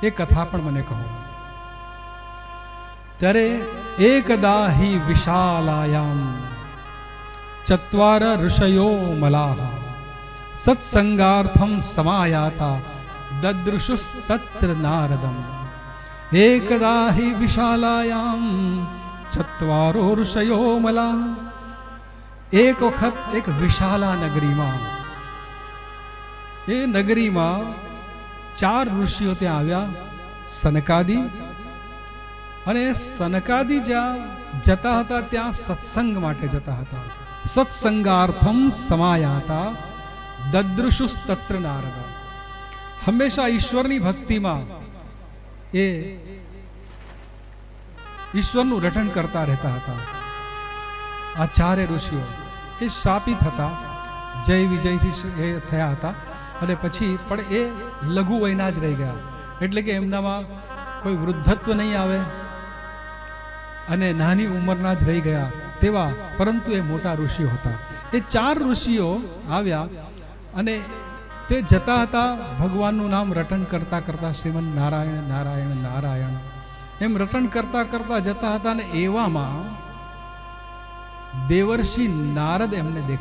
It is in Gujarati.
એ કથા પણ મને કહો. ત્યારે એકદા હિ વિશાલાયામ ચત્વાર ઋષયો મલાહ સત્સંગાર્થમ સમાયાતા દદૃશુસ્તત્ર નારદમ. એકદા હિ વિશાલાયામ ચત્વારો ઋષયો મલાહ. એક વખત એક વિશાલા નગરીમાં, એ નગરીમાં 4 ઋષિઓ ત્યાં આવ્યા. સનકાદી, અને સનકાદી જ્યાં જતા હતા ત્યાં સત્સંગ માટે જતા હતા. સત્સંગાર્થમ સમાયા હતા દદૃશુસ્તત્ર નારદ. હંમેશા ઈશ્વરની ભક્તિમાં એ ઈશ્વરનું રટણ કરતા રહેતા હતા. આ 4 ઋષિઓ એ શ્રાપિત હતા, જય વિજયથી એ થયા હતા, અને પછી પણ એ લઘુ વયના જ રહી ગયા. એટલે કે એમનામાં કોઈ વૃદ્ધત્વ નહીં આવે અને નાની ઉંમરના જ રહી ગયા તેવા, પરંતુ એ મોટા ઋષિઓ હતા. એ 4 ઋષિઓ આવ્યા અને તે જતા હતા ભગવાનનું નામ રટન કરતા કરતા, શ્રીમન નારાયણ નારાયણ નારાયણ એમ રટન કરતા કરતા જતા હતા. અને એવામાં દેવર્ષિ નારદ એમને દેખાયા.